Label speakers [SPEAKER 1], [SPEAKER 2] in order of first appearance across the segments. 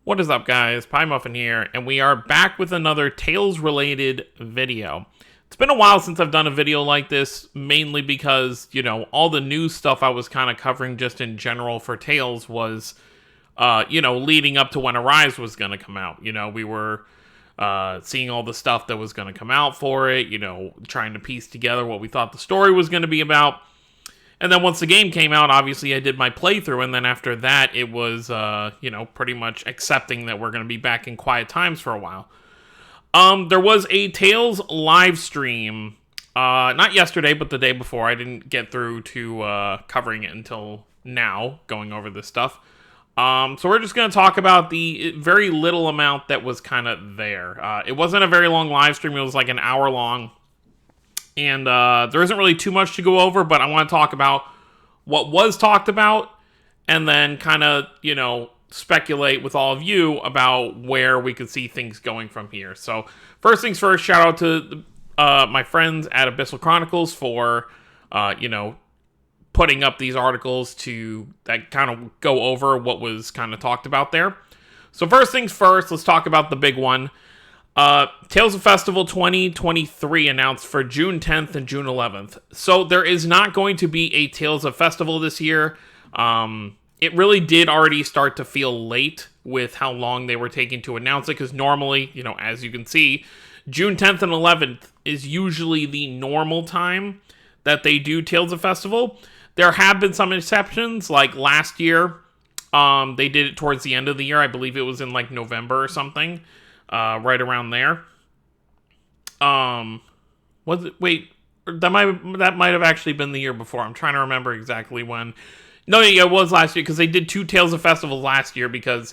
[SPEAKER 1] What is up, guys? Pie Muffin here, and we are back with another Tales-related video. It's been a while since I've done a video like this, mainly because, all the new stuff I was kind of covering just in general for Tales was, leading up to when Arise was going to come out. We were seeing all the stuff that was going to come out for it, trying to piece together what we thought the story was going to be about. And then once the game came out, obviously I did my playthrough, and then after that, it was, pretty much accepting that we're going to be back in quiet times for a while. There was a Tales live stream, not yesterday, but the day before. I didn't get through to covering it until now, going over this stuff. So we're just going to talk about the very little amount that was kind of there. It wasn't a very long live stream. It was like an hour long. And there isn't really too much to go over, but I want to talk about what was talked about and then kind of, speculate with all of you about where we could see things going from here. So first things first, shout out to my friends at Abyssal Chronicles for, putting up these articles that kind of go over what was kind of talked about there. So first things first, let's talk about the big one. Tales of Festival 2023 announced for June 10th and June 11th. So there is not going to be a Tales of Festival this year. It really did already start to feel late with how long they were taking to announce it, because normally, as you can see, June 10th and 11th is usually the normal time that they do Tales of Festival. There have been some exceptions, like last year, they did it towards the end of the year. I believe it was in like November or something. Right around there. Was it? Wait, that might have actually been the year before. I'm trying to remember exactly when. No, yeah, it was last year, because they did two Tales of Festivals last year because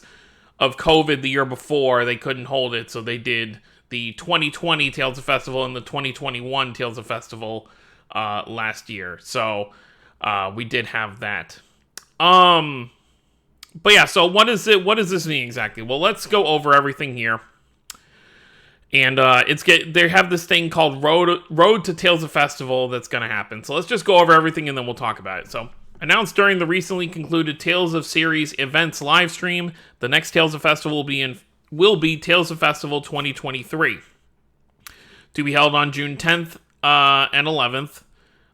[SPEAKER 1] of COVID the year before. They couldn't hold it, so they did the 2020 Tales of Festival and the 2021 Tales of Festival last year. So we did have that. But yeah, so what does this mean exactly? Well, let's go over everything here. And they have this thing called Road to Tales of Festival that's going to happen. So let's just go over everything and then we'll talk about it. So, announced during the recently concluded Tales of Series events live stream, the next Tales of Festival will be Tales of Festival 2023. To be held on June 10th and 11th,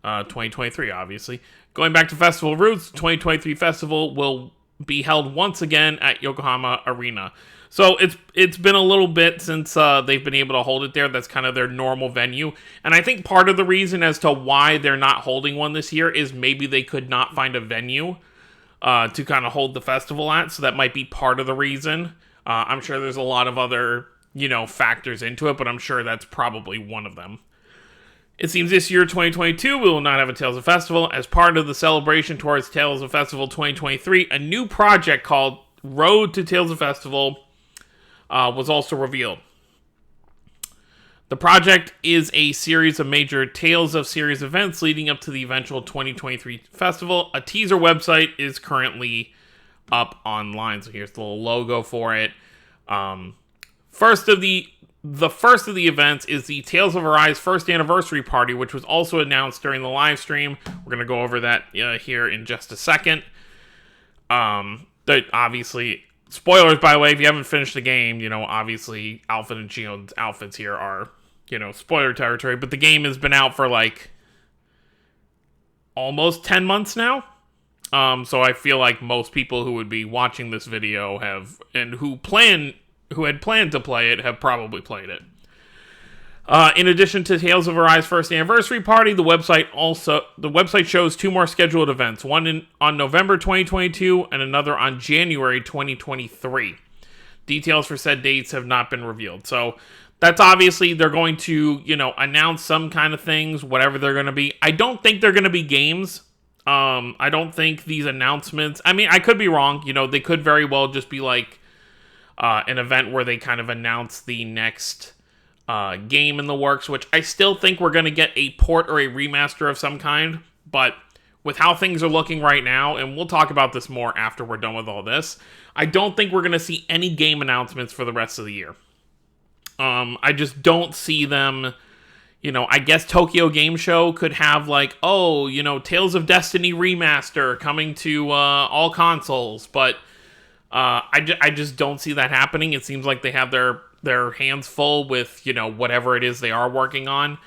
[SPEAKER 1] 2023, obviously. Going back to festival roots, 2023 festival will be held once again at Yokohama Arena. So it's been a little bit since they've been able to hold it there. That's kind of their normal venue. And I think part of the reason as to why they're not holding one this year is maybe they could not find a venue to kind of hold the festival at. So that might be part of the reason. I'm sure there's a lot of other, factors into it, but I'm sure that's probably one of them. It seems this year, 2022, we will not have a Tales of Festival. As part of the celebration towards Tales of Festival 2023, a new project called Road to Tales of Festival was also revealed. The project is a series of major Tales of Series events leading up to the eventual 2023 festival. A teaser website is currently up online, so here's the little logo for it. The first of the events is the Tales of Arise first anniversary party, which was also announced during the live stream. We're going to go over that here in just a second. Obviously, spoilers, by the way, if you haven't finished the game, obviously Alpha and Geode's outfits here are, spoiler territory, but the game has been out for like almost 10 months now. So I feel like most people who would be watching this video who had planned to play it have probably played it. In addition to Tales of Arise first anniversary party, the website shows two more scheduled events, one on November 2022 and another on January 2023. Details for said dates have not been revealed. So that's obviously they're going to, announce some kind of things, whatever they're going to be. I don't think they're going to be games. I don't think these announcements, I could be wrong. They could very well just be like an event where they kind of announce the next game in the works, which I still think we're going to get a port or a remaster of some kind, but with how things are looking right now, and we'll talk about this more after we're done with all this, I don't think we're going to see any game announcements for the rest of the year. I just don't see them, I guess Tokyo Game Show could have like, Tales of Destiny remaster coming to all consoles, but I just don't see that happening. It seems like they have their hands full with, whatever it is they are working on.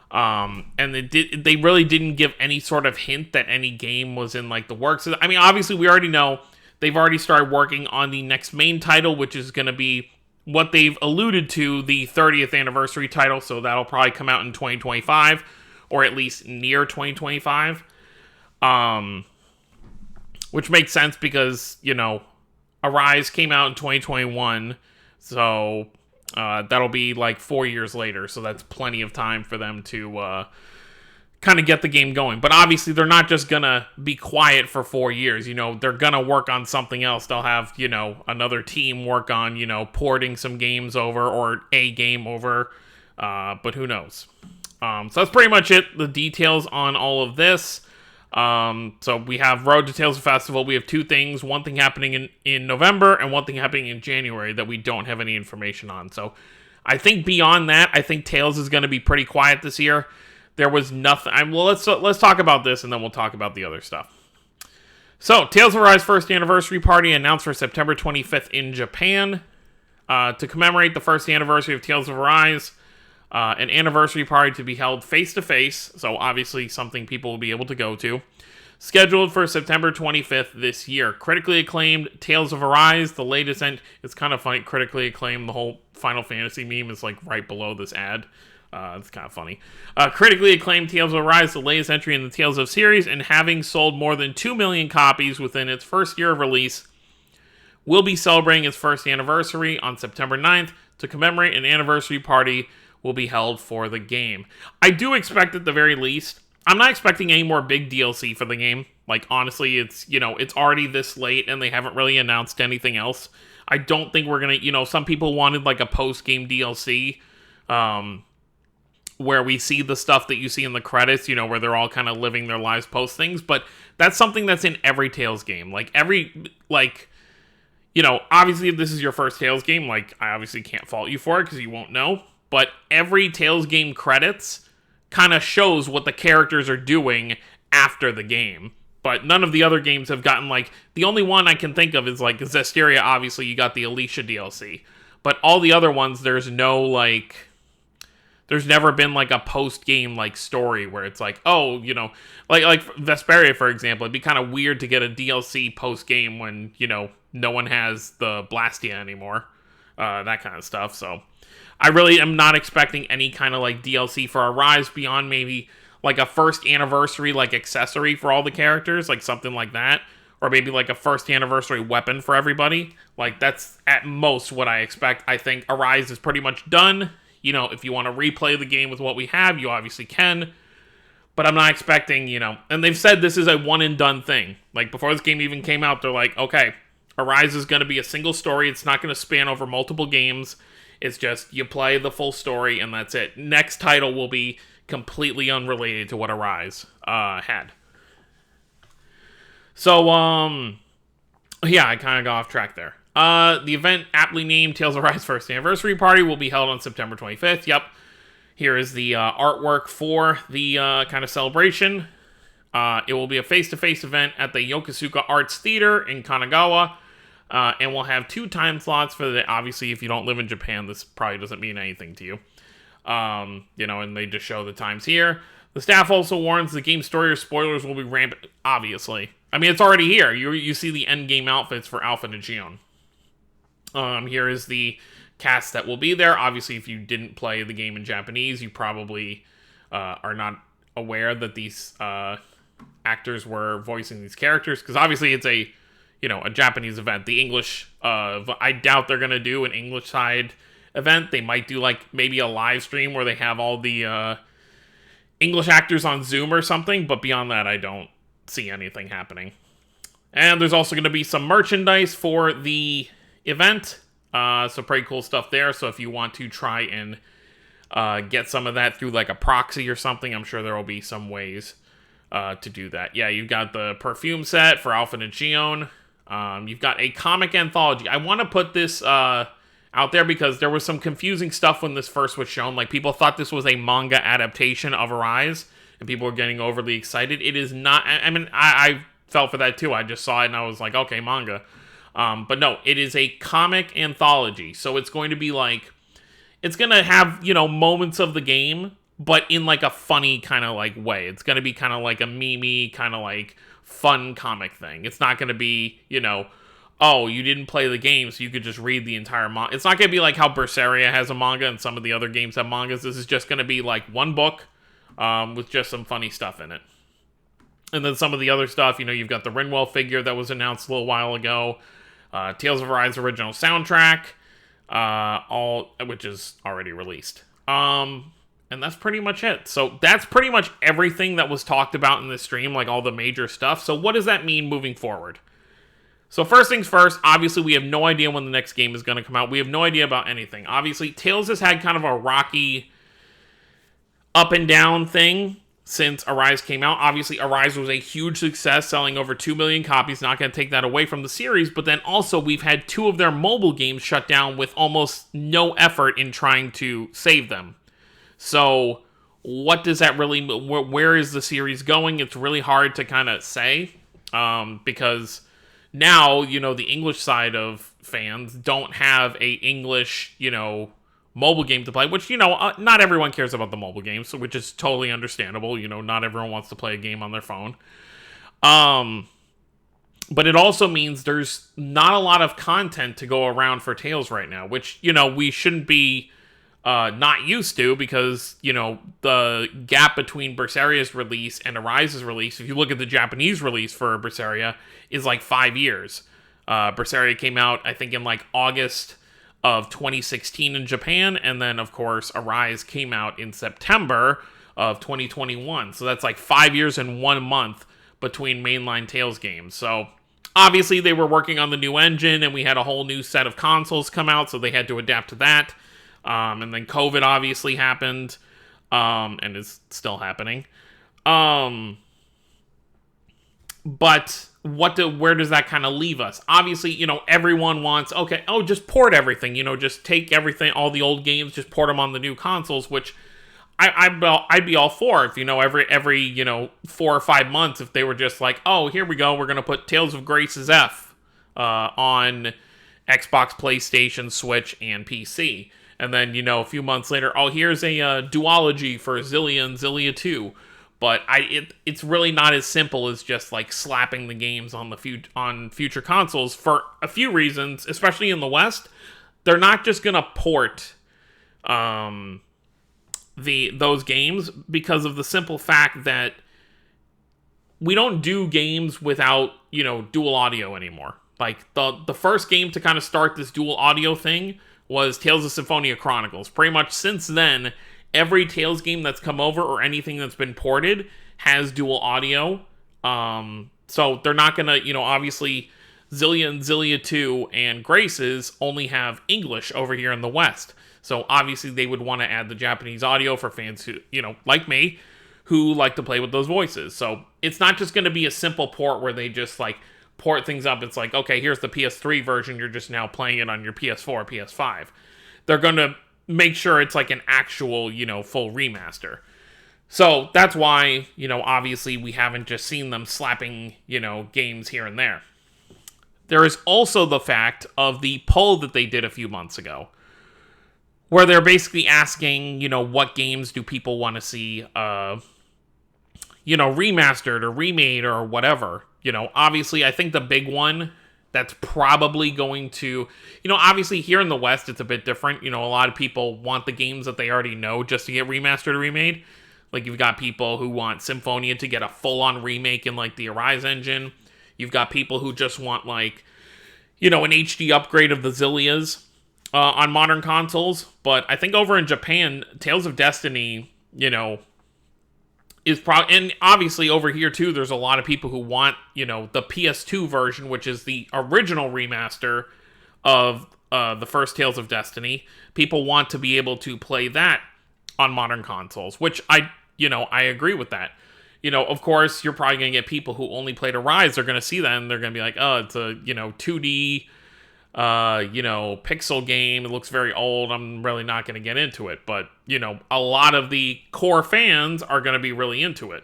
[SPEAKER 1] And they really didn't give any sort of hint that any game was in like the works. I mean, obviously we already know they've already started working on the next main title, which is going to be what they've alluded to, the 30th anniversary title. So that'll probably come out in 2025, or at least near 2025. Which makes sense because, Arise came out in 2021, so that'll be like 4 years later, so that's plenty of time for them to kind of get the game going. But obviously, they're not just gonna be quiet for 4 years. They're gonna work on something else. They'll have, another team work on, porting some games over or a game over, but who knows? So that's pretty much it. The details on all of this. So we have Road to Tales of Festival. We have two things, one thing happening in November and one thing happening in January that we don't have any information on. So I think beyond that, I think Tales is going to be pretty quiet this year. There was nothing. Well, let's talk about this and then we'll talk about the other stuff. So Tales of Arise first anniversary party announced for September 25th in Japan. To commemorate the first anniversary of Tales of Arise, an anniversary party to be held face-to-face, so obviously something people will be able to go to, scheduled for September 25th this year. Critically acclaimed Tales of Arise, the latest, and it's kind of funny, critically acclaimed, the whole Final Fantasy meme is like right below this ad. It's kind of funny. Critically acclaimed Tales of Arise, the latest entry in the Tales of series, and having sold more than 2 million copies within its first year of release, will be celebrating its first anniversary on September 9th. To commemorate, an anniversary party will be held for the game. I do expect at the very least, I'm not expecting any more big DLC for the game. Like, honestly, it's already this late and they haven't really announced anything else. I don't think we're gonna, some people wanted like a post-game DLC, where we see the stuff that you see in the credits, where they're all kind of living their lives post things, but that's something that's in every Tales game. Obviously if this is your first Tales game, I obviously can't fault you for it because you won't know. But every Tales game credits kind of shows what the characters are doing after the game. But none of the other games have gotten, the only one I can think of is, Zestiria, obviously, you got the Alicia DLC. But all the other ones, there's no, there's never been, a post-game, story where it's like Vesperia, for example. It'd be kind of weird to get a DLC post-game when, no one has the Blastia anymore. That kind of stuff, so I really am not expecting any kind of DLC for Arise beyond maybe a first anniversary accessory for all the characters, something like that, or maybe a first anniversary weapon for everybody. That's at most what I expect. I think Arise is pretty much done. If you want to replay the game with what we have, you obviously can, but I'm not expecting, and they've said this is a one and done thing. Before this game even came out, they're like, okay, Arise is going to be a single story. It's not going to span over multiple games. It's just, you play the full story, and that's it. Next title will be completely unrelated to what Arise had. So, yeah, I kind of got off track there. The event, aptly named Tales of Arise First Anniversary Party, will be held on September 25th. Yep. Here is the artwork for the kind of celebration. It will be a face-to-face event at the Yokosuka Arts Theater in Kanagawa. And we'll have 2 time slots for the. Obviously, if you don't live in Japan, this probably doesn't mean anything to you. And they just show the times here. The staff also warns the game story or spoilers will be rampant. Obviously, I mean, it's already here. You see the end game outfits for Alpha and Gion. Here is the cast that will be there. Obviously, if you didn't play the game in Japanese, you probably are not aware that these actors were voicing these characters, because obviously it's a Japanese event. The English, I doubt they're going to do an English side event. They might do maybe a live stream where they have all the English actors on Zoom or something, but beyond that, I don't see anything happening. And there's also going to be some merchandise for the event, so pretty cool stuff there. So if you want to try and get some of that through a proxy or something, I'm sure there will be some ways to do that. Yeah, you've got the perfume set for Alpha and Gion. You've got a comic anthology. I want to put this out there because there was some confusing stuff when this first was shown. People thought this was a manga adaptation of Arise, and people were getting overly excited. It is not. I mean, I fell for that too. I just saw it and I was like, okay, manga. But no, it is a comic anthology. So it's going to be like, it's going to have, moments of the game, but in like a funny kind of like way. It's going to be kind of like a meme kind of like fun comic thing. It's not going to be, oh, you didn't play the game, so you could just read the entire manga. It's not going to be like how Berseria has a manga and some of the other games have mangas. This is just going to be like one book with just some funny stuff in it. And then some of the other stuff, you've got the Rinwell figure that was announced a little while ago, Tales of Arise original soundtrack, which is already released. And that's pretty much it. So that's pretty much everything that was talked about in this stream, like all the major stuff. So what does that mean moving forward? So first things first, obviously we have no idea when the next game is going to come out. We have no idea about anything. Obviously, Tales has had kind of a rocky up and down thing since Arise came out. Obviously, Arise was a huge success, selling over 2 million copies. Not going to take that away from the series, but then also we've had 2 of their mobile games shut down with almost no effort in trying to save them. So what does that really, where is the series going? It's really hard to kind of say, because now, the English side of fans don't have a English, mobile game to play, which, not everyone cares about the mobile games, which is totally understandable. Not everyone wants to play a game on their phone. But it also means there's not a lot of content to go around for Tales right now, which, we shouldn't be not used to, because, the gap between Berseria's release and Arise's release, if you look at the Japanese release for Berseria, is like 5 years. Berseria came out, I think, in like August of 2016 in Japan, and then, of course, Arise came out in September of 2021. So that's like 5 years and 1 month between mainline Tales games. So obviously they were working on the new engine, and we had a whole new set of consoles come out, so they had to adapt to that. And then COVID obviously happened, and is still happening. But where does that kind of leave us? Obviously, everyone wants, just port everything, just take everything, all the old games, just port them on the new consoles, which I'd be all for if, every 4 or 5 months, if they were just like, oh, here we go, we're going to put Tales of Graces F on Xbox, PlayStation, Switch, and PC. And then, a few months later, oh, here's a duology for Xillia and Xillia 2. But it's really not as simple as just like slapping the games on on future consoles for a few reasons, especially in the West. They're not just gonna port those games because of the simple fact that we don't do games without dual audio anymore. Like the first game to kind of start this dual audio thing was Tales of Symphonia Chronicles. Pretty much since then, every Tales game that's come over or anything that's been ported has dual audio. So they're not going to, obviously Xillia and Xillia 2 and Graces only have English over here in the West. So obviously they would want to add the Japanese audio for fans who, like me, who like to play with those voices. So it's not just going to be a simple port where they just like port things up. It's like, okay, here's the PS3 version. You're just now playing it on your PS4, PS5. They're going to make sure it's like an actual, full remaster. So that's why, obviously we haven't just seen them slapping, games here and there. There is also the fact of the poll that they did a few months ago, where they're basically asking, what games do people want to see, remastered or remade or whatever. Obviously I think the big one that's probably going to, obviously here in the West, it's a bit different. A lot of people want the games that they already know just to get remastered or remade. Like, you've got people who want Symphonia to get a full-on remake in, like, the Arise engine. You've got people who just want, like, an HD upgrade of the Xillias on modern consoles. But I think over in Japan, Tales of Destiny, is probably, and obviously over here too, there's a lot of people who want, the PS2 version, which is the original remaster of the first Tales of Destiny. People want to be able to play that on modern consoles, which I agree with that. Of course, you're probably going to get people who only played Arise. They're going to see that and they're going to be like, oh, it's a, 2D, pixel game. It looks very old. I'm really not going to get into it. But, a lot of the core fans are going to be really into it.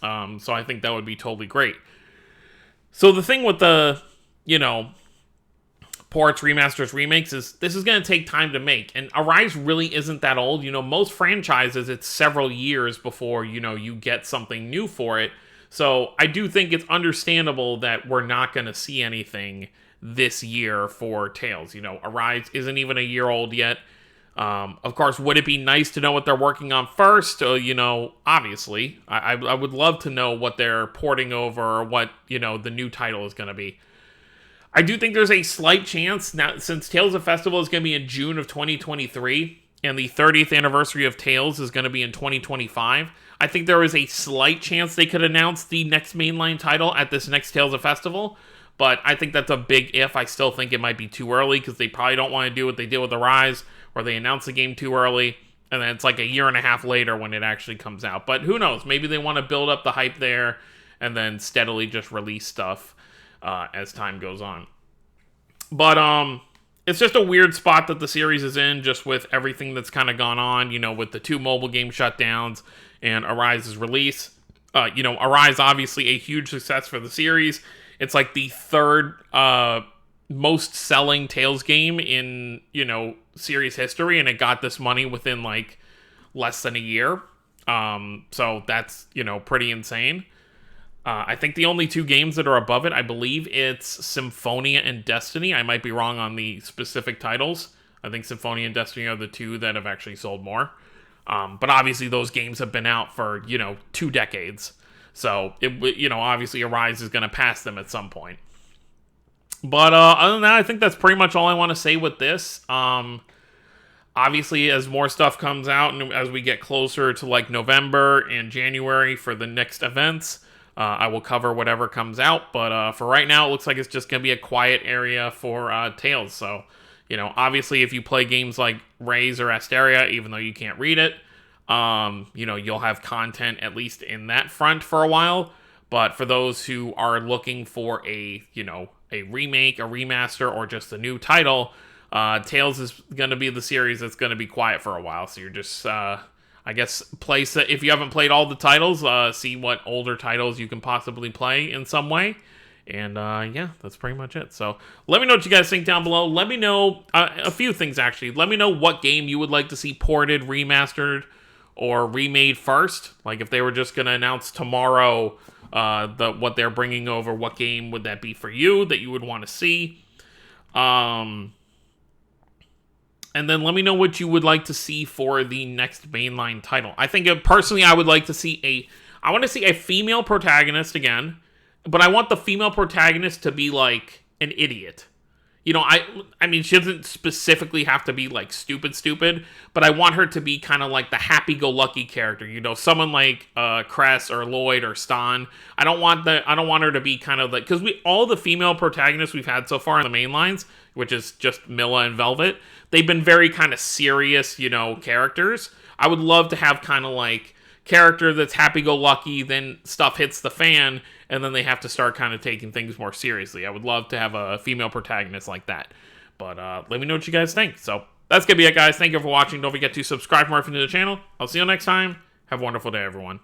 [SPEAKER 1] So I think that would be totally great. So the thing with the, ports, remasters, remakes, is this is going to take time to make. And Arise really isn't that old. You know, most franchises, it's several years before, you know, you get something new for it. So I do think it's understandable that we're not going to see anything this year for Tales. You know, Arise isn't even a year old yet. Of course, would it be nice to know what they're working on first? You know, obviously, I would love to know what they're porting over or what, you know, the new title is going to be. I do think there's a slight chance, now since Tales of Festival is going to be in June of 2023, and the 30th anniversary of Tales is going to be in 2025, I think there is a slight chance they could announce the next mainline title at this next Tales of Festival, but I think that's a big if. I still think it might be too early, because they probably don't want to do what they did with Arise, where they announce the game too early, and then it's like a year and a half later when it actually comes out. But who knows? Maybe they want to build up the hype there, and then steadily just release stuff as time goes on. But it's just a weird spot that the series is in, just with everything that's kind of gone on, you know, with the 2 mobile game shutdowns and Arise's release. You know, Arise, obviously a huge success for the series. It's like the 3rd most selling Tales game in, you know, series history, and it got this money within like less than a year. So that's, you know, pretty insane. I think the only 2 games that are above it, I believe it's Symphonia and Destiny. I might be wrong on the specific titles. I think Symphonia and Destiny are the 2 that have actually sold more. But obviously those games have been out for, you know, 2 decades. So, you know, obviously Arise is going to pass them at some point. But other than that, I think that's pretty much all I want to say with this. Obviously, as more stuff comes out and as we get closer to like November and January for the next events, I will cover whatever comes out. But for right now, it looks like it's just going to be a quiet area for Tales. So, you know, obviously, if you play games like Raze or Asteria, even though you can't read it, you know, you'll have content at least in that front for a while. But for those who are looking for a, you know, a remake, a remaster, or just a new title, Tales is going to be the series that's going to be quiet for a while. So you're just, I guess, if you haven't played all the titles, see what older titles you can possibly play in some way. And yeah, that's pretty much it. So let me know what you guys think down below. Let me know a few things, actually. Let me know what game you would like to see ported, remastered, or remade first. Like if they were just going to announce tomorrow what they're bringing over, what game would that be for you that you would want to see? And then let me know what you would like to see for the next mainline title. I think personally, I would like to see I want to see a female protagonist again, but I want the female protagonist to be like an idiot. You know, I mean, she doesn't specifically have to be like stupid, but I want her to be kind of like the happy-go-lucky character. You know, someone like Cress or Lloyd or Stan. I don't want her to be kind of like, because all the female protagonists we've had so far in the main lines, which is just Milla and Velvet, they've been very kind of serious, you know, characters. I would love to have kind of like character that's happy-go-lucky, then stuff hits the fan, and then they have to start kind of taking things more seriously. I would love to have a female protagonist like that. But let me know what you guys think. So that's going to be it, guys. Thank you for watching. Don't forget to subscribe more if you're new to the channel. I'll see you next time. Have a wonderful day, everyone.